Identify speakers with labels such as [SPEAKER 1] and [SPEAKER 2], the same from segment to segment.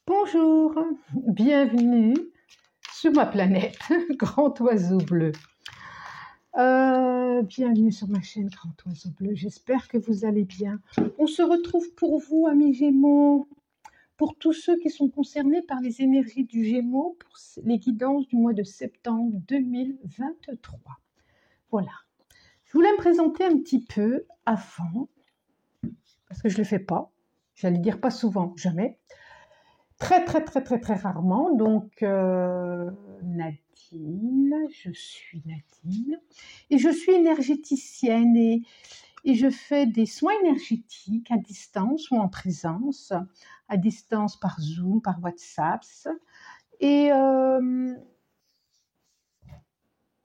[SPEAKER 1] Bonjour, bienvenue sur ma planète, Grand Oiseau Bleu. Bienvenue sur ma chaîne Grand Oiseau Bleu, j'espère que vous allez bien. On se retrouve pour vous, amis Gémeaux, pour tous ceux qui sont concernés par les énergies du Gémeaux, pour les guidances du mois de septembre 2023. Voilà, je voulais me présenter un petit peu avant, parce que je ne le fais pas, j'allais dire pas souvent, jamais. Très rarement. Donc, Nadine, je suis Nadine et je suis énergéticienne et je fais des soins énergétiques à distance ou en présence, à distance par Zoom, par WhatsApp. Et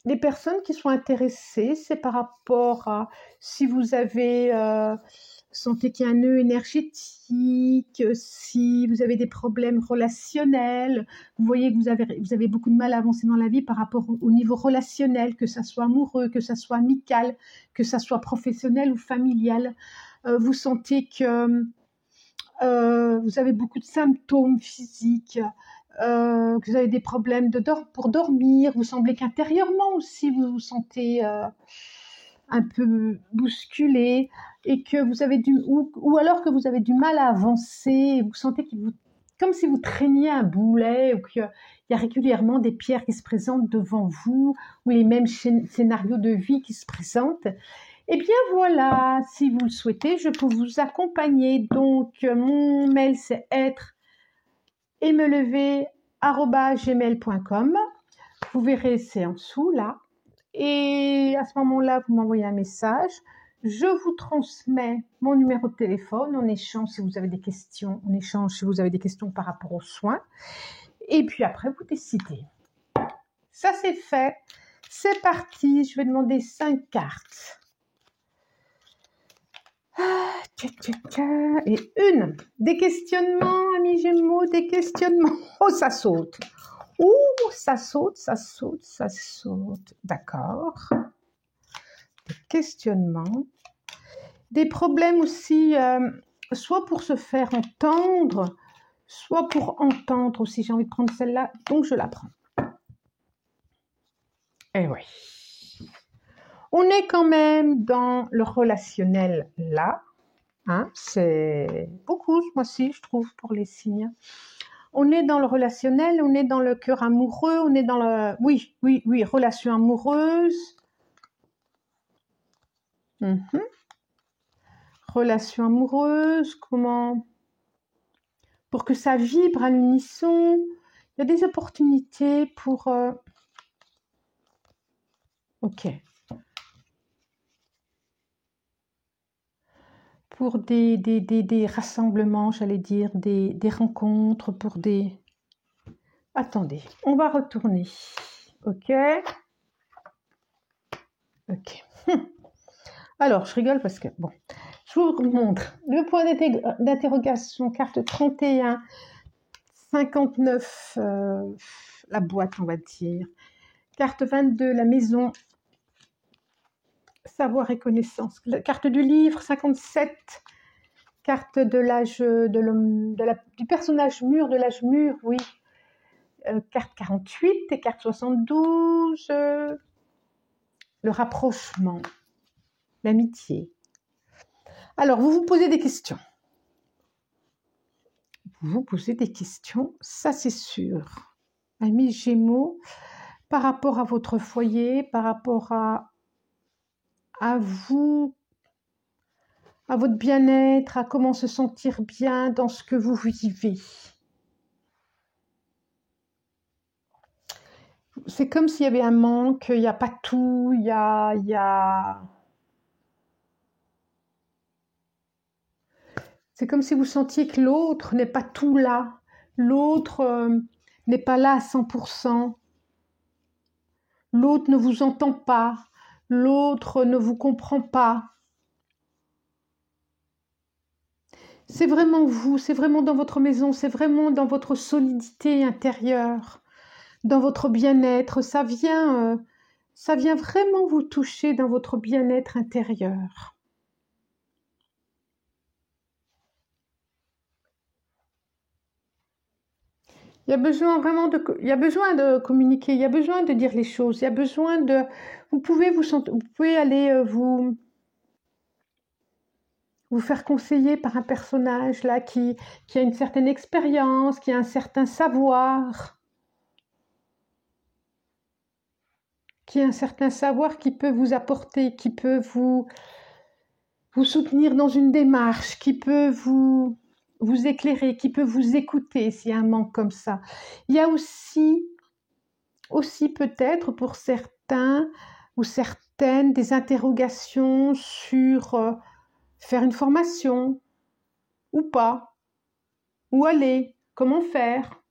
[SPEAKER 1] les personnes qui sont intéressées, c'est par rapport à si vous avez sentez qu'il y a un nœud énergétique, si vous avez des problèmes relationnels, vous voyez que vous avez beaucoup de mal à avancer dans la vie par rapport au niveau relationnel, que ça soit amoureux, que ça soit amical, que ça soit professionnel ou familial. Vous sentez que vous avez beaucoup de symptômes physiques, que vous avez des problèmes pour dormir, vous semblez qu'intérieurement aussi vous vous sentez un peu bousculé et que vous avez ou alors que vous avez du mal à avancer, et vous sentez comme si vous traîniez un boulet ou qu'il y a régulièrement des pierres qui se présentent devant vous ou les mêmes scénarios de vie qui se présentent. Eh bien voilà, si vous le souhaitez, je peux vous accompagner. Donc mon mail c'est être@gmail.com. Vous verrez, c'est en dessous là. Et à ce moment-là, vous m'envoyez un message. Je vous transmets mon numéro de téléphone. On échange si vous avez des questions. On échange si vous avez des questions par rapport aux soins. Et puis après, vous décidez. Ça, c'est fait. C'est parti. Je vais demander 5 cartes. Et des questionnements, amis Gémeaux, des questionnements. Oh, ça saute. Ouh, ça saute. D'accord. Des questionnements. Des problèmes aussi, soit pour se faire entendre, soit pour entendre aussi. J'ai envie de prendre celle-là, donc je la prends. Eh oui. On est quand même dans le relationnel là. Hein, c'est beaucoup ce mois-ci, je trouve, pour les signes. On est dans le relationnel, on est dans le cœur amoureux, on est dans le... Oui, relation amoureuse. Relation amoureuse, comment... Pour que ça vibre à l'unisson, il y a des opportunités pour... Ok. Pour des rassemblements, j'allais dire, des rencontres, pour des... Attendez, on va retourner. Ok. Ok. Alors, je rigole parce que, bon, je vous montre le point d'interrogation, carte 31, 59, la boîte, on va dire. Carte 22, la maison, savoir et connaissance. La carte du livre, 57, carte de l'âge de l'homme, du personnage mûr, de l'âge mûr, oui. Carte 48 et carte 72, le rapprochement, l'amitié. Alors, vous vous posez des questions. Vous posez des questions, ça c'est sûr. Amis Gémeaux, par rapport à votre foyer, par rapport à vous, à votre bien-être, à comment se sentir bien dans ce que vous vivez. C'est comme s'il y avait un manque, il n'y a pas tout, il y a... C'est comme si vous sentiez que l'autre n'est pas tout là. L'autre n'est pas là à 100%. L'autre ne vous entend pas. L'autre ne vous comprend pas. C'est vraiment vous, c'est vraiment dans votre maison, c'est vraiment dans votre solidité intérieure, dans votre bien-être. Ça vient vraiment vous toucher dans votre bien-être intérieur. Il y a besoin vraiment il y a besoin de communiquer, il y a besoin de dire les choses, il y a besoin de... Vous pouvez vous pouvez aller vous faire conseiller par un personnage là qui a une certaine expérience, qui a un certain savoir, qui peut vous apporter, qui peut vous soutenir dans une démarche, qui peut vous éclairer, qui peut vous écouter s'il y a un manque comme ça. Il y a aussi peut-être pour certains ou certaines des interrogations sur faire une formation ou pas, où aller, comment faire.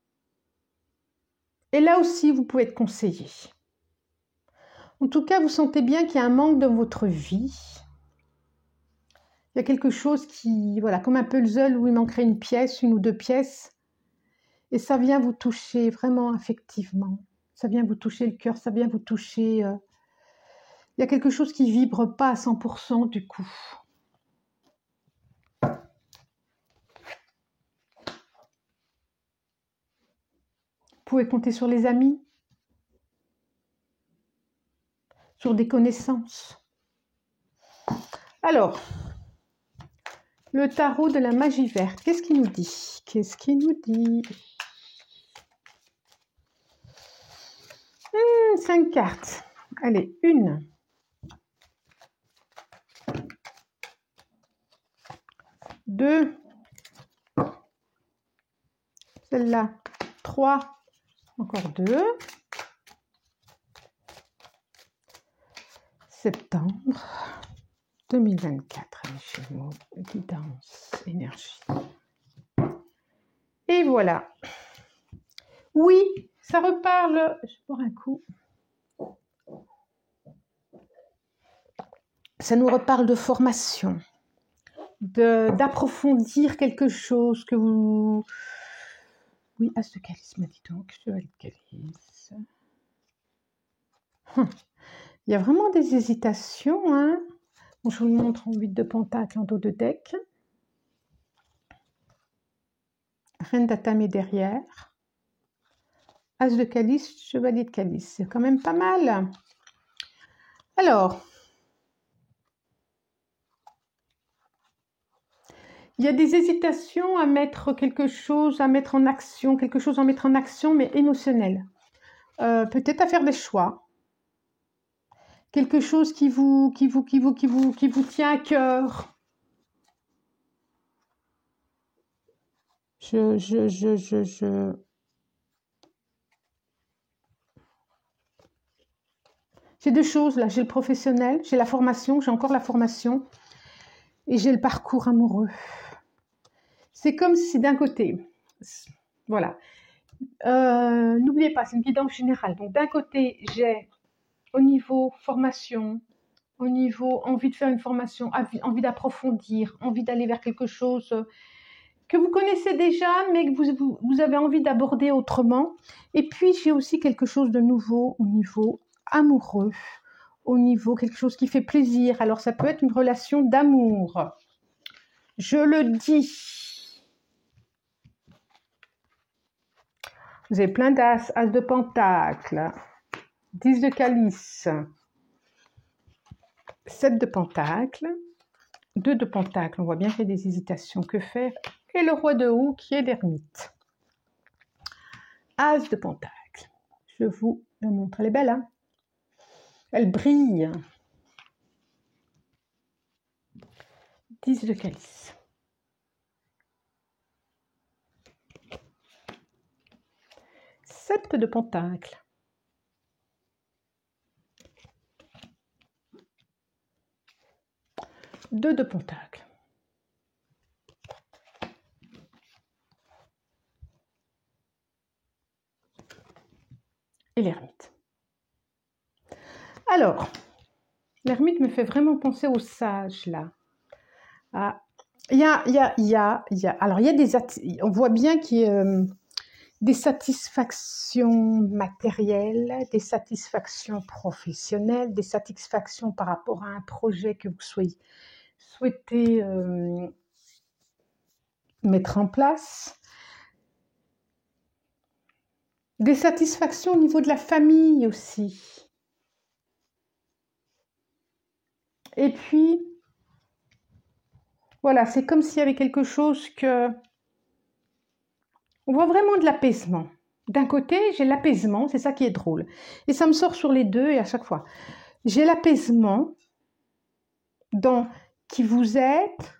[SPEAKER 1] Et là aussi, vous pouvez être conseillé. En tout cas, vous sentez bien qu'il y a un manque dans votre vie. Il y a quelque chose qui, voilà, comme un puzzle où il manquerait une pièce, une ou deux pièces. Et ça vient vous toucher vraiment affectivement. Ça vient vous toucher le cœur, ça vient vous toucher... il y a quelque chose qui vibre pas à 100% du coup. Vous pouvez compter sur les amis, sur des connaissances. Alors, le tarot de la magie verte, qu'est-ce qu'il nous dit? Qu'est-ce qu'il nous dit? 5 cartes. Allez, 1. 2. Celle-là. 3. Encore 2. Septembre 2024. Les Gémeaux, guidance, énergie. Et voilà. Oui, ça reparle. Je vais boire un coup. Ça nous reparle de formation, d'approfondir quelque chose que vous... Oui, As de Calice, m'a dit donc, Chevalier de Calice. Il y a vraiment des hésitations, hein. Bon, je vous le montre en 8 de Pentacle en dos de deck. Reine d'Atame est derrière. As de Calice, Chevalier de Calice. C'est quand même pas mal. Alors, il y a des hésitations à mettre quelque chose, à mettre en action, quelque chose à mettre en action, mais émotionnel. Peut-être à faire des choix. Quelque chose qui vous tient à cœur. J'ai deux choses là, j'ai le professionnel, j'ai la formation, j'ai encore la formation et j'ai le parcours amoureux. C'est comme si d'un côté, voilà, n'oubliez pas, c'est une guidance générale. Donc d'un côté, j'ai au niveau formation, au niveau envie de faire une formation, envie d'approfondir, envie d'aller vers quelque chose que vous connaissez déjà, mais que vous avez envie d'aborder autrement. Et puis, j'ai aussi quelque chose de nouveau au niveau amoureux, au niveau quelque chose qui fait plaisir. Alors, ça peut être une relation d'amour. Je le dis. Vous avez plein d'as, as de pentacle, 10 de calice, 7 de pentacle, 2 de pentacle. On voit bien qu'il y a des hésitations. Que faire? Et le roi de houx qui est l'ermite. As de pentacle. Je vous le montre. Elle est belle, hein? Elle brille. 10 de calice. Sept de pentacle. Deux de pentacle. Et l'ermite. Alors, l'ermite me fait vraiment penser au sage, là. Ah, alors, on voit bien qu'il y a des satisfactions matérielles, des satisfactions professionnelles, des satisfactions par rapport à un projet que vous souhaitez mettre en place. Des satisfactions au niveau de la famille aussi. Et puis, voilà, c'est comme s'il y avait quelque chose que... On voit vraiment de l'apaisement. D'un côté, j'ai l'apaisement, c'est ça qui est drôle. Et ça me sort sur les deux et à chaque fois. J'ai l'apaisement dans qui vous êtes.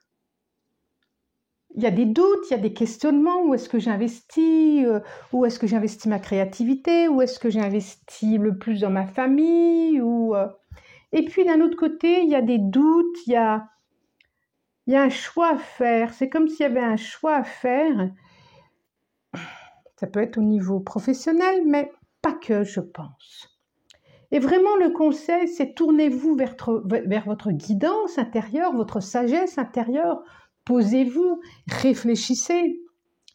[SPEAKER 1] Il y a des doutes, il y a des questionnements. Où est-ce que j'investis Où est-ce que j'investis ma créativité? Où est-ce que j'investis le plus dans ma famille Et puis d'un autre côté, il y a des doutes, il y a un choix à faire. C'est comme s'il y avait un choix à faire. Ça peut être au niveau professionnel, mais pas que, je pense. Et vraiment, le conseil, c'est tournez-vous vers votre guidance intérieure, votre sagesse intérieure. Posez-vous, réfléchissez.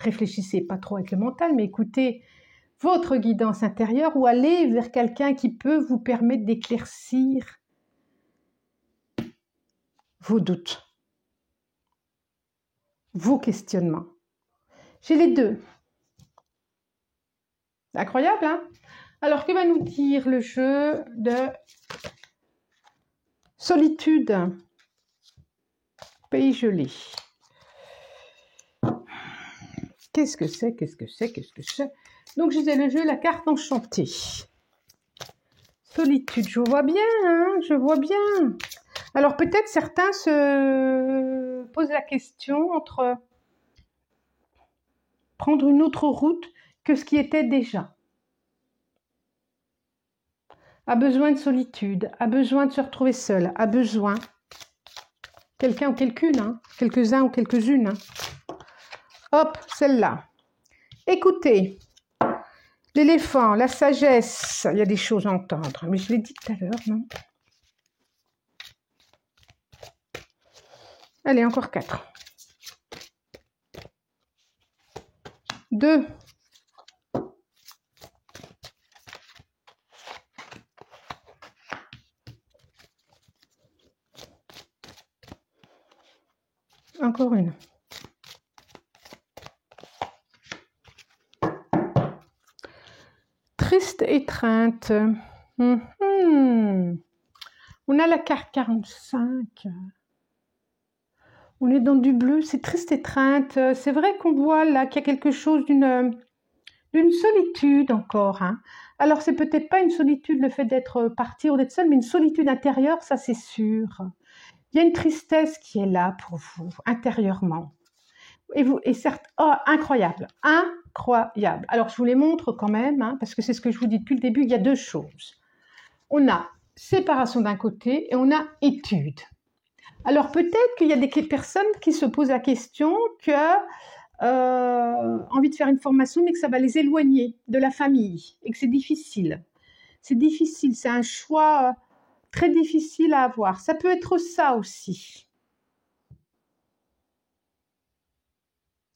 [SPEAKER 1] Réfléchissez pas trop avec le mental, mais écoutez votre guidance intérieure ou allez vers quelqu'un qui peut vous permettre d'éclaircir vos doutes, vos questionnements. J'ai les deux. Incroyable, hein? Alors, que va nous dire le jeu de solitude? Pays gelé. Qu'est-ce que c'est? Qu'est-ce que c'est? Qu'est-ce que c'est? Donc, je disais le jeu, la carte enchantée. Solitude, je vois bien, hein? Je vois bien. Alors, peut-être certains se posent la question entre prendre une autre route que ce qui était déjà. A besoin de solitude, a besoin de se retrouver seul, a besoin quelqu'un ou quelqu'une, hein, quelques-uns ou quelques-unes. Hein. Hop, celle-là. Écoutez, l'éléphant, la sagesse, il y a des choses à entendre, mais je l'ai dit tout à l'heure, non? Allez, encore 4. 2. Encore une. Triste étreinte. On a la carte 45. On est dans du bleu, c'est triste étreinte. C'est vrai qu'on voit là qu'il y a quelque chose d'une solitude encore. Hein. Alors, c'est peut-être pas une solitude, le fait d'être parti ou d'être seul, mais une solitude intérieure, ça c'est sûr. Il y a une tristesse qui est là pour vous, intérieurement. Et certes, oh, incroyable, incroyable. Alors, je vous les montre quand même, hein, parce que c'est ce que je vous dis depuis le début, il y a 2 choses. On a séparation d'un côté et on a étude. Alors, peut-être qu'il y a des personnes qui se posent la question que envie de faire une formation, mais que ça va les éloigner de la famille et que c'est difficile. C'est difficile, c'est un choix très difficile à avoir. Ça peut être ça aussi.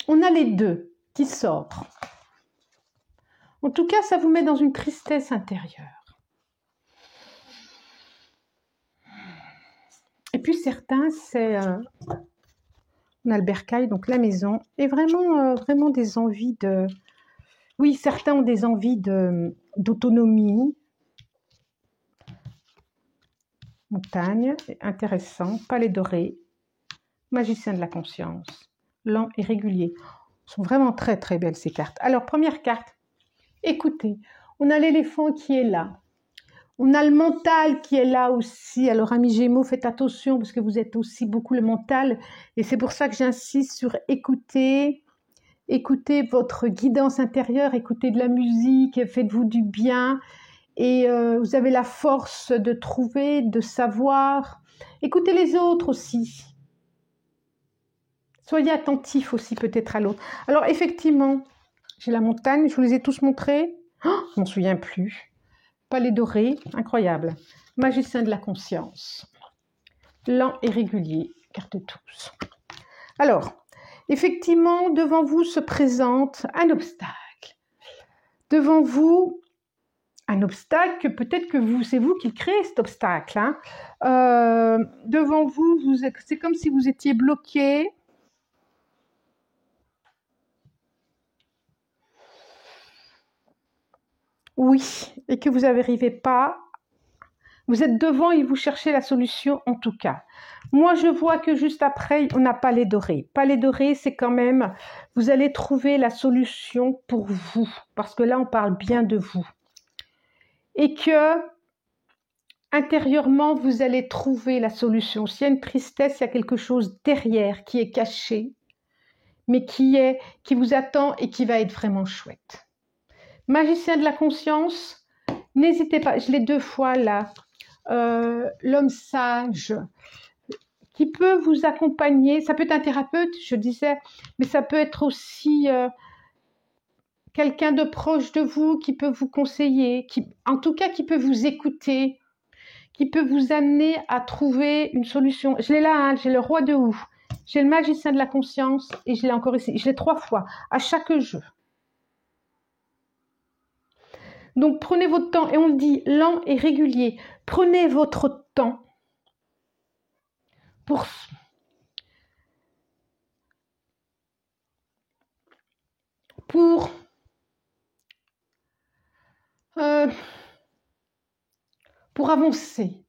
[SPEAKER 1] On a les deux qui sortent. En tout cas, ça vous met dans une tristesse intérieure. Et puis certains, c'est... on a le bercail, donc la maison, et vraiment, vraiment des envies de... Oui, certains ont des envies d'autonomie. Montagne, intéressant. Palais doré. Magicien de la conscience. Lent et régulier. Sont vraiment très très belles ces cartes. Alors, première carte. Écoutez, on a l'éléphant qui est là. On a le mental qui est là aussi. Alors, amis Gémeaux, faites attention parce que vous êtes aussi beaucoup le mental. Et c'est pour ça que j'insiste sur écouter. Écoutez votre guidance intérieure, écoutez de la musique, faites-vous du bien. Et vous avez la force de trouver, de savoir. Écoutez les autres aussi. Soyez attentifs aussi peut-être à l'autre. Alors, effectivement, j'ai la montagne, je vous les ai tous montrés. Oh, je m'en souviens plus. Palais doré, incroyable. Magicien de la conscience. Lent et régulier, carte tous. Alors, effectivement, devant vous se présente un obstacle. Devant vous, un obstacle, peut-être que c'est vous qui créez cet obstacle. Hein. Devant vous, c'est comme si vous étiez bloqué. Oui, et que vous n'arrivez pas, vous êtes devant et vous cherchez la solution en tout cas. Moi, je vois que juste après, on a Palais Doré. Palais Doré, c'est quand même, vous allez trouver la solution pour vous, parce que là, on parle bien de vous. Et que, intérieurement, vous allez trouver la solution. S'il y a une tristesse, il y a quelque chose derrière qui est caché, mais qui vous attend et qui va être vraiment chouette. Magicien de la conscience, n'hésitez pas, je l'ai 2 fois là, l'homme sage, qui peut vous accompagner, ça peut être un thérapeute, je disais, mais ça peut être aussi quelqu'un de proche de vous qui peut vous conseiller, en tout cas qui peut vous écouter, qui peut vous amener à trouver une solution. Je l'ai là, hein, j'ai le roi de houx, j'ai le magicien de la conscience et je l'ai encore ici, je l'ai 3 fois, à chaque jeu. Donc prenez votre temps, et on le dit lent et régulier, prenez votre temps pour avancer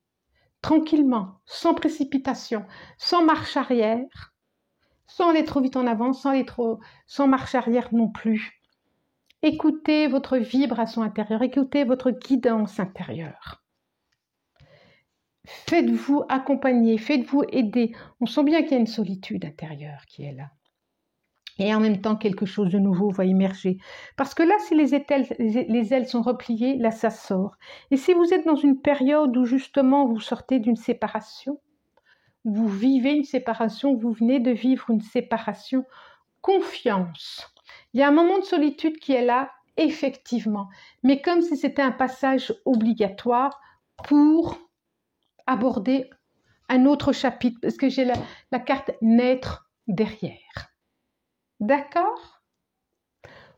[SPEAKER 1] tranquillement, sans précipitation, sans marche arrière, sans aller trop vite en avant, sans marche arrière non plus. Écoutez votre vibration intérieure, écoutez votre guidance intérieure. Faites-vous accompagner, faites-vous aider. On sent bien qu'il y a une solitude intérieure qui est là. Et en même temps, quelque chose de nouveau va émerger. Parce que là, si les ailes sont repliées, là, ça sort. Et si vous êtes dans une période où justement vous sortez d'une séparation, vous vivez une séparation, vous venez de vivre une séparation, confiance. Il y a un moment de solitude qui est là, effectivement, mais comme si c'était un passage obligatoire pour aborder un autre chapitre, parce que j'ai la carte naître derrière. D'accord?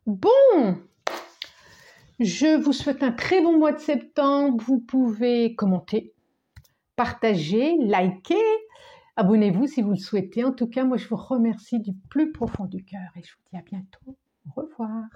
[SPEAKER 1] Bon, je vous souhaite un très bon mois de septembre. Vous pouvez commenter, partager, liker, abonnez-vous si vous le souhaitez. En tout cas, moi, je vous remercie du plus profond du cœur et je vous dis à bientôt. Au revoir.